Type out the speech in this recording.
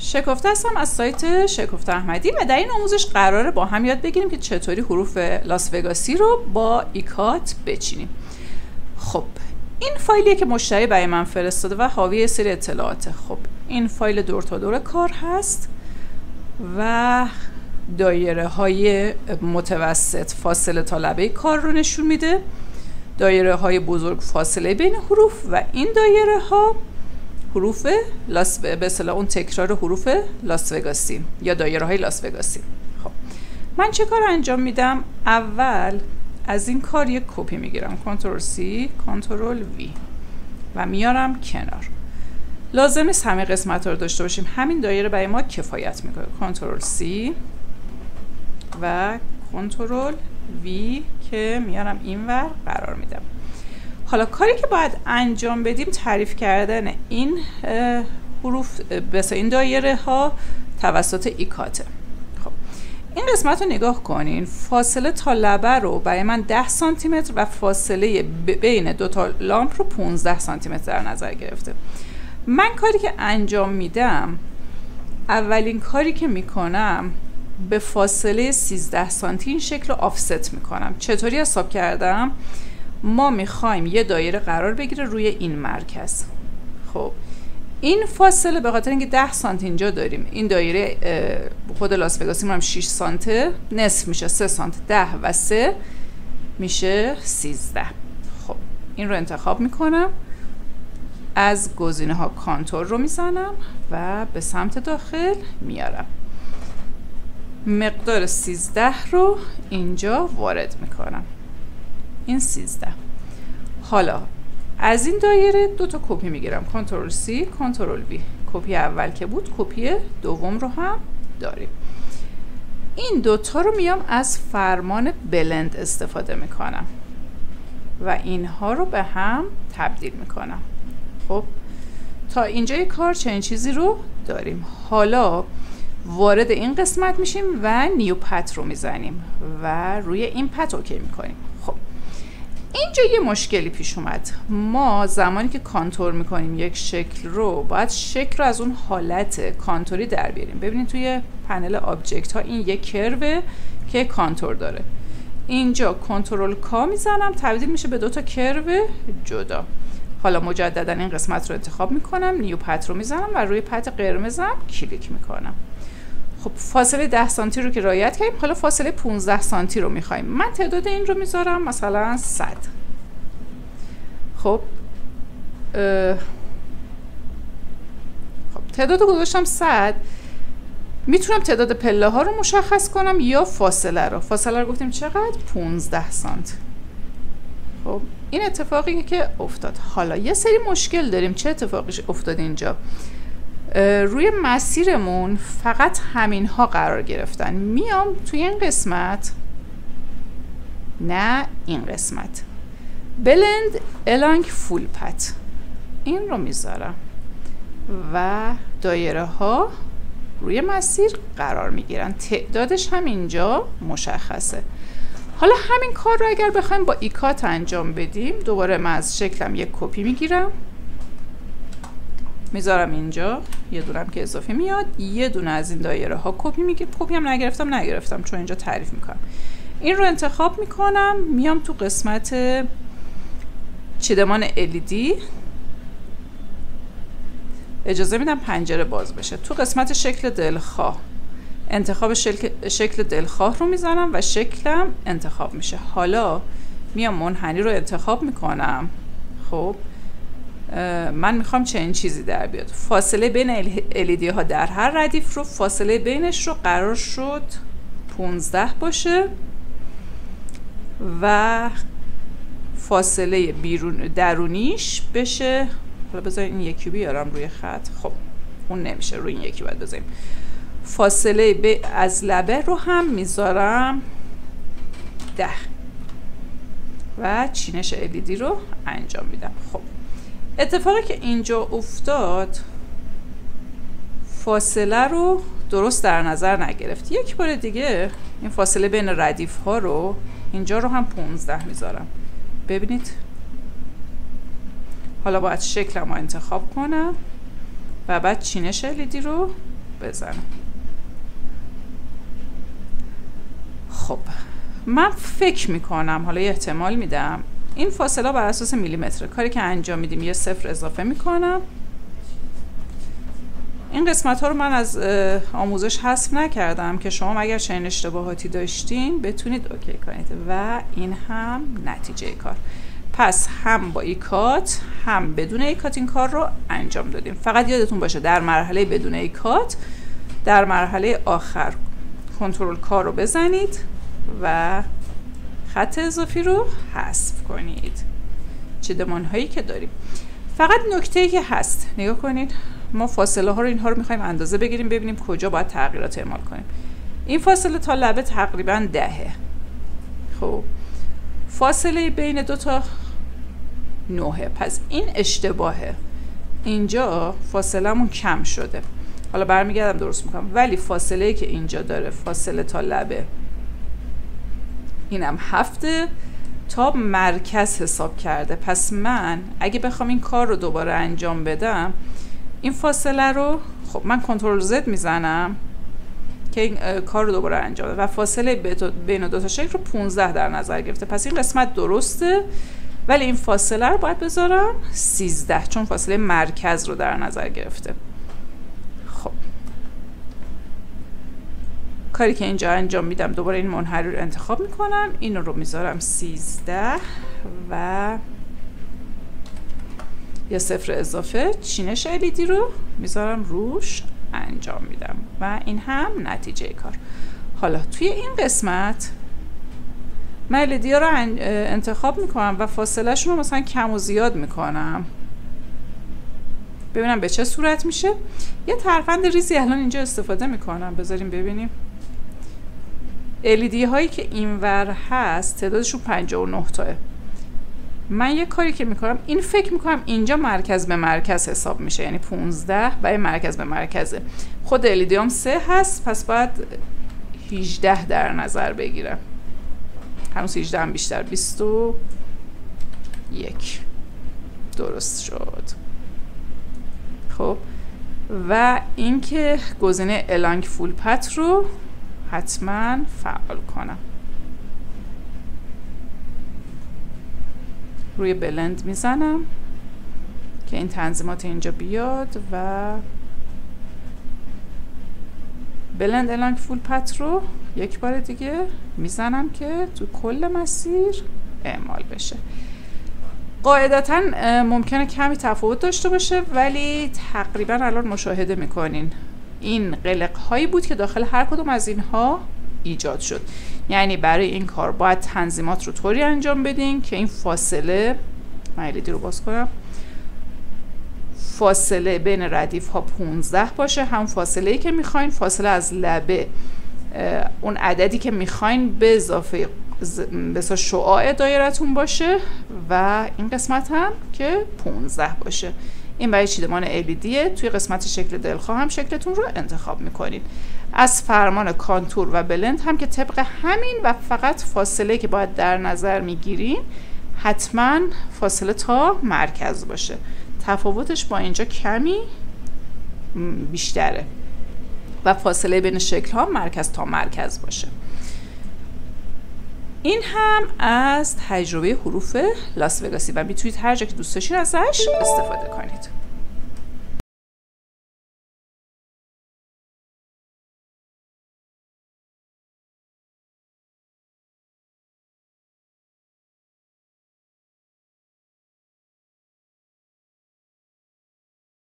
شکفته هستم از سایت شکفته احمدی و در این آموزش قراره با هم یاد بگیریم که چطوری حروف لاس وگاسی رو با ایکات بچینیم. خب این فایلیه که مشتری برای من فرستاده و حاوی سری اطلاعاته. خب این فایل دور تا دور کار هست و دایره های متوسط فاصله تا لبه کار رو نشون میده، دایره های بزرگ فاصله بین حروف و این دایره ها حروف به اصطلاح اون تکرار حروف لاس وگاسی یا دایره های لاس وگاسی. خب من چه کار انجام میدم؟ اول از این کار یک کپی میگیرم، کنترل سی کنترل وی و میارم کنار. لازم نیست همه قسمت رو داشته باشیم، همین دایره برای ما کفایت میکنه. کنترل سی و کنترل وی که میارم اینور قرار میدم. حالا کاری که باید انجام بدیم تعریف کردن این حروف مثلا این دایره ها توسط ایکاته. خب این قسمت رو نگاه کنین، فاصله تا لبه رو برای من 10 سانتی متر و فاصله بین دو تا لامپ رو 15 سانتی متر در نظر گرفته. من کاری که انجام میدم، اولین کاری که میکنم به فاصله 13 سانتی این شکل رو آفست میکنم. چطوری حساب کردم؟ ما میخوایم یه دایره قرار بگیره روی این مرکز. خب این فاصله به خاطر اینکه 10 سانتی اینجا داریم، این دایره خود لاس وگاسی هم 6 سانته، نصف میشه 3 سانت، 10 و 3 میشه 13. خب این رو انتخاب میکنم، از گزینه ها کانتور رو میزنم و به سمت داخل میارم. مقدار 13 رو اینجا وارد میکنم. این 13. حالا از این دایره دو تا کپی میگیرم، کنترل سی کنترل وی. کپی اول که بود، کپی دوم رو هم داریم. این دوتا رو میام از فرمان بلند استفاده میکنم و اینها رو به هم تبدیل میکنم. خب تا اینجای کار چنین چیزی رو داریم. حالا وارد این قسمت میشیم و نیو پت رو میزنیم و روی این پت اوکی میکنیم. خب اینجا یه مشکلی پیش اومد. ما زمانی که کانتور میکنیم یک شکل رو، باید شکل رو از اون حالت کانتوری در بیاریم. ببینید توی پنل آبجکت ها این یک کروه که کانتور داره. اینجا کنترل کا میزنم، تبدیل میشه به 2 تا کرو جدا. حالا مجددا این قسمت رو انتخاب میکنم، نیو پت رو میزنم و روی پت قرمزم کلیک میکنم. خب فاصله 10 سانتی رو که رعایت کردیم، حالا فاصله 15 سانتی رو میخوایم. من تعداد این رو میذارم مثلا 100. خب تعداد رو گذاشتم 100. میتونم تعداد پله ها رو مشخص کنم یا فاصله رو. فاصله رو گفتیم چقدر؟ 15 سانت. خب این اتفاقی که افتاد. حالا یه سری مشکل داریم. چه اتفاقی افتاد اینجا؟ روی مسیرمون فقط همین ها قرار گرفتن. میام توی این قسمت، نه این قسمت، بلند الانگ فول پت، این رو میذارم و دایره ها روی مسیر قرار میگیرن. تعدادش هم اینجا مشخصه. حالا همین کار رو اگر بخوایم با ایکات انجام بدیم، دوباره من از شکلم یک کپی میگیرم، میذارم اینجا، یه دونم که اضافه میاد، یه دونه از این دایره ها کپی میگیرم. کپی هم نگرفتم چون اینجا تعریف میکنم. این رو انتخاب میکنم، میام تو قسمت چیدمان LED، اجازه میدم پنجره باز بشه. تو قسمت شکل دلخواه انتخاب شکل دلخواه رو میزنم و شکلم انتخاب میشه. حالا میام منحنی رو انتخاب میکنم. خب من میخوام چنین چیزی در بیاد. فاصله بین LED ها در هر ردیف رو، فاصله بینش رو قرار شد 15 باشه و فاصله درونیش بشه، حالا بذار این یکی بیارم روی خط. خب اون نمیشه، روی این یکی باید بذاریم. فاصله از لبه رو هم میذارم 10 و چینش LED رو انجام میدم. خب اتفاقی که اینجا افتاد، فاصله رو درست در نظر نگرفت. یک بار دیگه این فاصله بین ردیف ها رو اینجا رو هم 15 میذارم. ببینید حالا باید شکلم رو انتخاب کنم و بعد چینش LED رو بزنم. خب من فکر میکنم، حالا یه احتمال میدم، این فاصله بر اساس میلیمتره. کاری که انجام میدیم یه 0 اضافه میکنم. این قسمت ها رو من از آموزش حذف نکردم که شما اگر چنین اشتباهاتی داشتین بتونید اوکی کنید. و این هم نتیجه کار. پس هم با ایکات هم بدون ایکات این کار رو انجام دادیم. فقط یادتون باشه در مرحله بدون ایکات، در مرحله آخر کنترل کار رو بزنید و خط اضافی رو حذف کنید. چیدمان هایی که داریم. فقط نکته‌ای که هست نگاه کنید، ما فاصله ها رو اینها رو میخوایم اندازه بگیریم ببینیم کجا باید تغییرات اعمال کنیم. این فاصله تا لبه تقریبا 10. خب فاصله بین دو تا 9. پس این اشتباهه. اینجا فاصله‌مون کم شده. حالا برمیگردم درست میکنم. ولی فاصله‌ای که اینجا داره، فاصله تا لبه، اینم 7 تا مرکز حساب کرده. پس من اگه بخوام این کار رو دوباره انجام بدم، این فاصله رو خب من کنترل زد میزنم که این کار رو دوباره انجام بده و فاصله بین دو تا شکل رو 15 در نظر گرفته. پس این قسمت درسته، ولی این فاصله رو باید بذارم 13 چون فاصله مرکز رو در نظر گرفته. خب کاری که اینجا انجام میدم، دوباره این منحنی رو انتخاب میکنم، اینو رو میذارم 13 و یه 0 اضافه چینش LED رو میذارم روش، انجام میدم و این هم نتیجه کار. حالا توی این قسمت من LED ها رو انتخاب میکنم و فاصله شون رو مثلا کم و زیاد میکنم ببینم به چه صورت میشه. یه ترفند ریزی الان اینجا استفاده میکنم، بذاریم ببینیم. LED هایی که اینور هست تعدادشون 59 تاه. من یه کاری که میکنم، این فکر میکنم اینجا مرکز به مرکز حساب میشه، یعنی 15 برای مرکز به مرکزه. خود LED هم 3 هست، پس باید 18 در نظر بگیرم. هنوز 18 هم بیشتر، 21 درست شد. خب و اینکه گزینه الانگ فول پت رو حتما فعال کنم. روی بلند میزنم که این تنظیمات اینجا بیاد و بلند الانگ فول پت رو یک بار دیگه میزنم که تو کل مسیر اعمال بشه. قاعدتاً ممکنه کمی تفاوت داشته باشه، ولی تقریبا الان مشاهده میکنین این قلق هایی بود که داخل هر کدوم از اینها ایجاد شد. یعنی برای این کار باید تنظیمات رو طوری انجام بدین که این فاصله، من LED رو باز کنم، فاصله بین ردیف ها 15 باشه، هم فاصله ای که میخواین، فاصله از لبه اون عددی که میخواین به اضافه بسا شعاع دایرتون باشه و این قسمت هم که 15 باشه. این برای چیدمان LEDه. توی قسمت شکل دلخواه هم شکلتون رو انتخاب میکنید. از فرمان کانتور و بلند هم که طبق همین و فقط فاصله که باید در نظر میگیرین حتما فاصله تا مرکز باشه. تفاوتش با اینجا کمی بیشتره و فاصله بین شکل ها مرکز تا مرکز باشه. این هم از تجربه حروف لاس وگاسی و میتونید هر جا که دوست داشتین ازش استفاده کنید.